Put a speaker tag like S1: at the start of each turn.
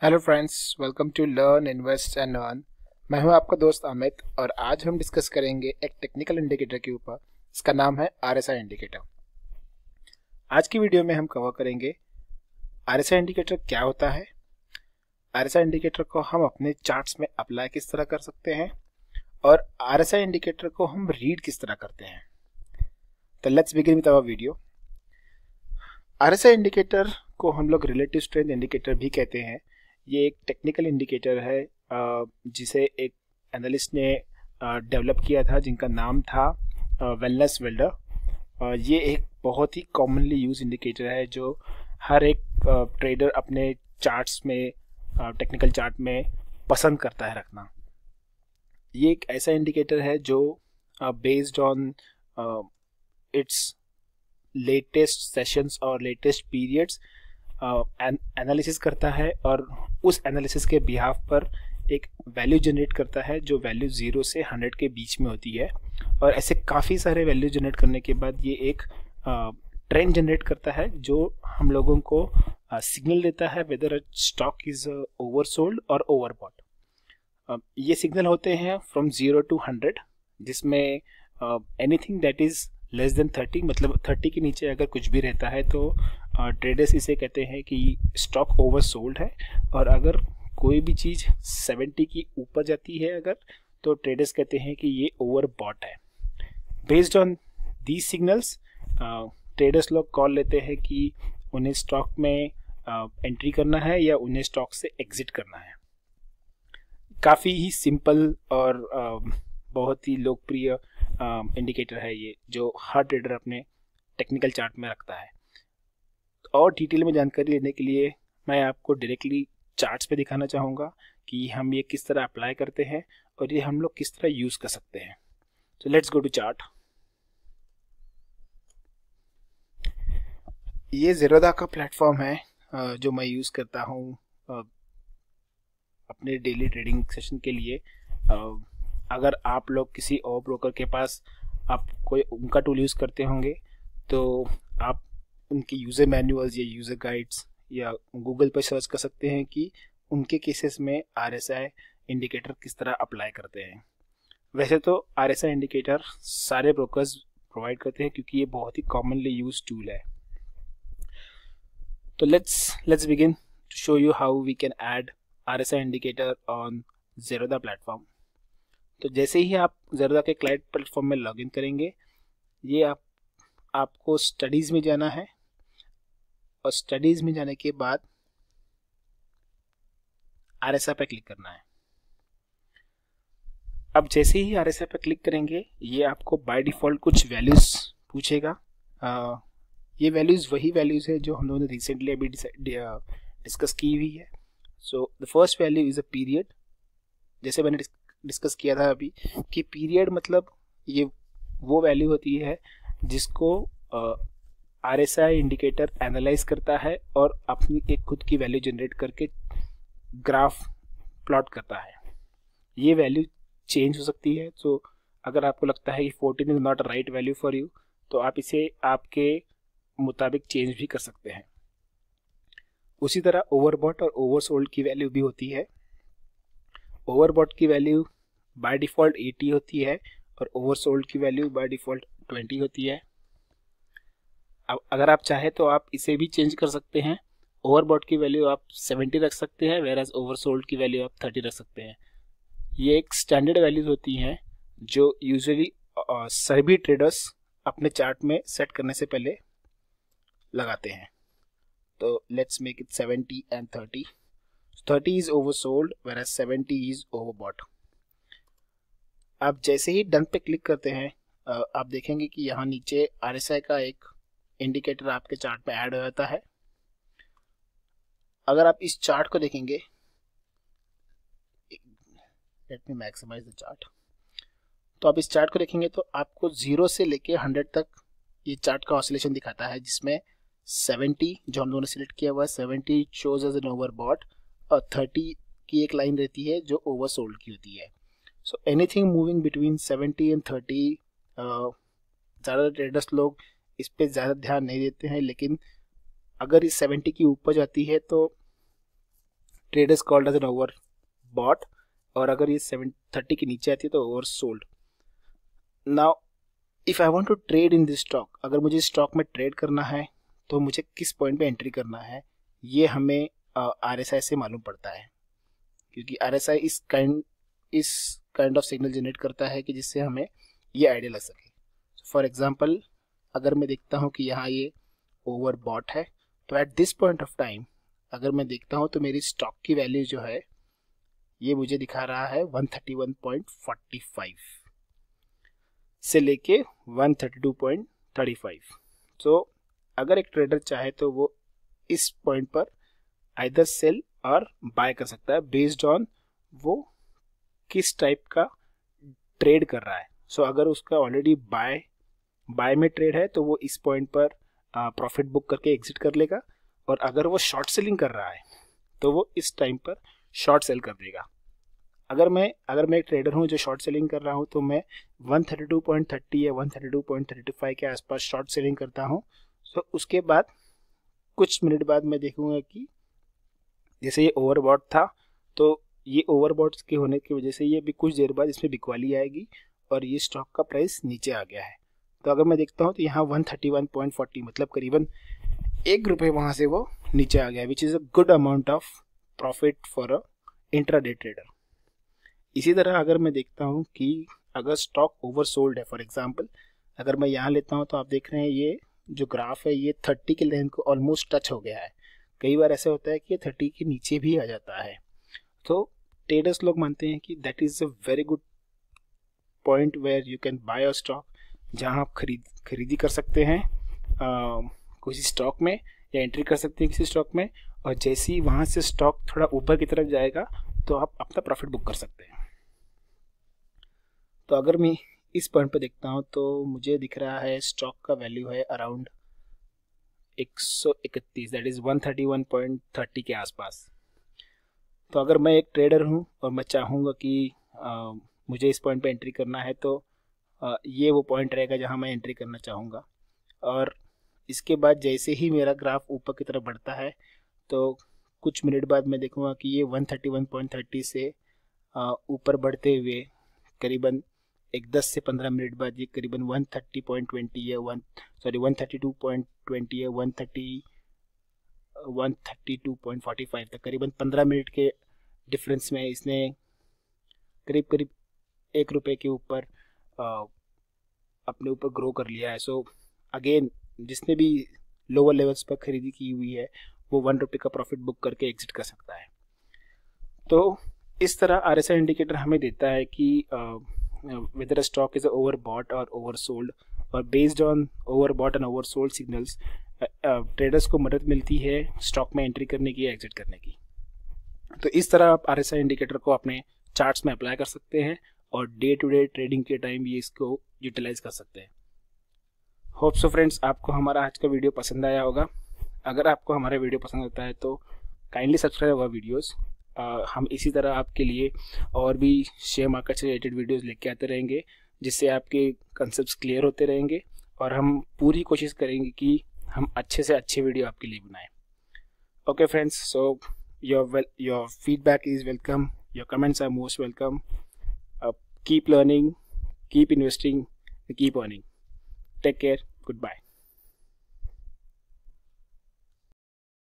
S1: Hello friends, welcome to learn invest and earn. मैं हूं आपका दोस्त अमित और आज हम डिस्कस करेंगे एक टेक्निकल इंडिकेटर के ऊपर। इसका नाम है आरएसआई इंडिकेटर। आज की वीडियो में हम कवर करेंगे आरएसआई इंडिकेटर क्या होता है, आरएसआई इंडिकेटर को हम अपने चार्ट्स में अप्लाई किस तरह कर सकते हैं और आरएसआई इंडिकेटर को हम रीड किस तरह करते हैं। तो let's begin with our video. RSI indicator को हम लोग रिलेटिव स्ट्रेंथ इंडिकेटर भी कहते हैं। ये एक टेक्निकल इंडिकेटर है जिसे एक एनालिस्ट ने डेवलप किया था, जिनका नाम था वेलनेस वेल्डर। ये एक बहुत ही कॉमनली यूज इंडिकेटर है जो हर एक ट्रेडर अपने चार्ट्स में, टेक्निकल चार्ट में पसंद करता है रखना। ये एक ऐसा इंडिकेटर है जो based on it's latest sessions और लेटेस्ट पीरियड्स एनालिसिस करता है और उस एनालिसिस के बिहाफ पर एक वैल्यू जनरेट करता है जो वैल्यू 0 से 100 के बीच में होती है। और ऐसे काफ़ी सारे वैल्यू जनरेट करने के बाद ये एक ट्रेंड जनरेट करता है जो हम लोगों को सिग्नल देता है वेदर स्टॉक इज ओवरसोल्ड और ओवरबॉट। ये सिग्नल होते हैं फ्रॉम 0 to 100, जिसमें anything that is less than 30, मतलब 30 के नीचे अगर कुछ भी रहता है तो ट्रेडर्स इसे कहते हैं कि स्टॉक ओवर सोल्ड है, और अगर कोई भी चीज़ 70 की ऊपर जाती है अगर, तो ट्रेडर्स कहते हैं कि ये ओवर बॉट है। Based on these signals traders लोग कॉल लेते हैं कि उन्हें स्टॉक में एंट्री करना है या उन्हें स्टॉक से एग्जिट करना है। काफ़ी ही सिंपल और बहुत ही लोकप्रिय इंडिकेटर है ये, जो हर ट्रेडर अपने टेक्निकल चार्ट में रखता है। और डिटेल में जानकारी लेने के लिए मैं आपको डायरेक्टली चार्ट्स पे दिखाना चाहूँगा कि हम ये किस तरह अप्लाई करते हैं और ये हम लोग किस तरह यूज़ कर सकते हैं। तो लेट्स गो टू चार्ट। ये ज़ेरोधा का प्लेटफॉर्म है जो मैं यूज़ करता हूँ अपने डेली ट्रेडिंग सेशन के लिए। अगर आप लोग किसी और ब्रोकर के पास आप कोई उनका टूल यूज़ करते होंगे तो आप उनके यूज़र मैनुअल्स या यूज़र गाइड्स या गूगल पर सर्च कर सकते हैं कि उनके केसेस में आरएसआई इंडिकेटर किस तरह अप्लाई करते हैं। वैसे तो आरएसआई इंडिकेटर सारे ब्रोकर्स प्रोवाइड करते हैं क्योंकि ये बहुत ही कॉमनली यूज टूल है। तो let's begin to show you how we can add RSI indicator on Zerodha platform. तो जैसे ही आप ज़ेरोधा के क्लाइंट प्लेटफॉर्म में लॉगिन करेंगे, ये आपको स्टडीज़ में जाना है और स्टडीज़ में जाने के बाद आरएसआई पे क्लिक करना है। अब जैसे ही आरएसआई पे क्लिक करेंगे, ये आपको बाय डिफ़ॉल्ट कुछ वैल्यूज़ पूछेगा। ये वैल्यूज़ वही वैल्यूज़ है जो हम लोगों ने रिसेंटली अभी डिस्कस की हुई है। So the first value is a period. जैसे मैंने डिस्कस किया था अभी कि पीरियड मतलब ये वो वैल्यू होती है जिसको आरएसआई इंडिकेटर एनालाइज करता है और अपनी एक खुद की वैल्यू जनरेट करके ग्राफ प्लॉट करता है। ये वैल्यू चेंज हो सकती है, तो अगर आपको लगता है कि 14 is not right value for you तो आप इसे आपके मुताबिक चेंज भी कर सकते हैं। उसी तरह ओवरबॉट और ओवरसोल्ड की वैल्यू भी होती है। ओवरबॉट की वैल्यू बाय डिफ़ॉल्ट 80 होती है और ओवरसोल्ड की वैल्यू बाय डिफ़ॉल्ट 20 होती है। अब अगर आप चाहे तो आप इसे भी चेंज कर सकते हैं। ओवरबॉट की वैल्यू आप 70 रख सकते हैं, वेयर एज ओवरसोल्ड की वैल्यू आप 30 रख सकते हैं। ये एक स्टैंडर्ड वैल्यूज होती हैं जो यूजुअली सभी ट्रेडर्स अपने चार्ट में सेट करने से पहले लगाते हैं। तो let's make it 70 and 30. 30 is oversold whereas 70 is overbought. आप जैसे ही डन पे क्लिक करते हैं, आप देखेंगे कि यहाँ नीचे आरएसआई का एक इंडिकेटर आपके चार्ट में ऐड हो जाता है। अगर आप इस चार्ट को देखेंगे, let me maximize the chart, तो आप इस चार्ट को देखेंगे तो आपको 0 से लेके 100 तक ये चार्ट का ऑसिलेशन दिखाता है, जिसमें 70 जो हम दोनों ने सिलेक्ट किया हुआ है 70 शोज एज एन ओवरबॉट और 30 की एक लाइन रहती है जो ओवरसोल्ड की होती है। So anything moving between 70 and 30, ज़्यादा ट्रेडर्स लोग इस पर ज़्यादा ध्यान नहीं देते हैं, लेकिन अगर इस 70 की ऊपर जाती है तो traders called as an overbought, और अगर ये 730 के नीचे आती है तो oversold. Now if I want to trade in this stock, अगर मुझे स्टॉक में ट्रेड करना है तो मुझे किस पॉइंट पे एंट्री करना है, ये हमें RSI से मालूम पड़ता है, क्योंकि RSI इस काइंड ऑफ सिग्नल जनरेट करता है कि जिससे हमें ये आइडिया लग सके। फॉर एग्जांपल, अगर मैं देखता हूँ कि यहाँ ये ओवर बॉट है, तो at this point of time अगर मैं देखता हूँ तो मेरी स्टॉक की वैल्यू जो है ये मुझे दिखा रहा है 131.45 से लेके 132.35। तो अगर एक ट्रेडर चाहे तो वो इस पॉइंट पर आइदर सेल और बाय कर सकता है बेस्ड ऑन वो किस टाइप का ट्रेड कर रहा है। सो अगर उसका ऑलरेडी बाय में ट्रेड है तो वो इस पॉइंट पर प्रॉफिट बुक करके एग्जिट कर लेगा, और अगर वो शॉर्ट सेलिंग कर रहा है तो वो इस टाइम पर शॉर्ट सेल कर देगा। अगर मैं एक ट्रेडर हूँ जो शॉर्ट सेलिंग कर रहा हूँ तो मैं 132.30 या 132.35 के आसपास शॉर्ट सेलिंग करता हूँ। तो उसके बाद कुछ मिनट बाद मैं देखूंगा कि जैसे ये ओवरबॉट था, तो ये ओवरबॉट के होने की वजह से ये भी कुछ देर बाद इसमें बिकवाली आएगी और ये स्टॉक का प्राइस नीचे आ गया है। तो अगर मैं देखता हूँ तो यहाँ 131.40 मतलब करीबन ₹1 वहाँ से वो नीचे आ गया, which is a good amount of profit for a intraday trader. इसी तरह अगर मैं देखता हूँ कि अगर स्टॉक ओवरसोल्ड है, फॉर एग्जांपल अगर मैं यहाँ लेता हूँ तो आप देख रहे हैं ये जो ग्राफ है ये 30 के लाइन को ऑलमोस्ट टच हो गया है। कई बार ऐसा होता है कि ये 30 के नीचे भी आ जाता है। तो ट्रेडर्स लोग मानते हैं कि that is a very good point where you can buy a stock, जहाँ आप खरीदी कर सकते हैं किसी स्टॉक में या एंट्री कर सकते हैं किसी स्टॉक में, और जैसे ही वहाँ से स्टॉक थोड़ा ऊपर की तरफ जाएगा तो आप अपना प्रॉफिट बुक कर सकते हैं। तो अगर मैं इस पॉइंट पे देखता हूँ तो मुझे दिख रहा है स्टॉक का वैल्यू है अराउंड 131, दैट इज़ 131.30 के आसपास। तो अगर मैं एक ट्रेडर हूँ और मैं चाहूँगा कि मुझे इस पॉइंट पे एंट्री करना है तो ये वो पॉइंट रहेगा जहाँ मैं एंट्री करना चाहूँगा। और इसके बाद जैसे ही मेरा ग्राफ ऊपर की तरफ बढ़ता है तो कुछ मिनट बाद मैं देखूँगा कि ये 131.30 से ऊपर बढ़ते हुए करीबन 10 से 15 मिनट बाद ये करीबन 130.20 या 132.20 या 132.45 तक करीबन 15 मिनट के डिफरेंस में इसने करीब ₹1 के ऊपर अपने ऊपर ग्रो कर लिया है। सो अगेन जिसने भी लोअर लेवल्स पर खरीदी की हुई है वो ₹1 का प्रॉफिट बुक करके एग्जिट कर सकता है। तो इस तरह RSI इंडिकेटर हमें देता है कि whether a stock is overbought or oversold, और based on overbought and oversold signals traders को मदद मिलती है स्टॉक में एंट्री करने की या एग्जिट करने की। तो इस तरह आप RSI इंडिकेटर को अपने चार्ट्स में अप्लाई कर सकते हैं और डे टू डे ट्रेडिंग के टाइम ये इसको यूटिलाइज कर सकते हैं। होप सो फ्रेंड्स, आपको हमारा आज का वीडियो पसंद आया होगा। अगर आपको हमारा वीडियो पसंद आता है तो काइंडली सब्सक्राइब आवर वीडियोस। हम इसी तरह आपके लिए और भी शेयर मार्केट से रिलेटेड वीडियोस लेके आते रहेंगे, जिससे आपके कंसेप्ट्स क्लियर होते रहेंगे, और हम पूरी कोशिश करेंगे कि हम अच्छे से अच्छे वीडियो आपके लिए बनाएं। Okay friends, so your feedback is welcome, your comments are most welcome. Keep learning, keep investing, keep earning. Take care, good bye.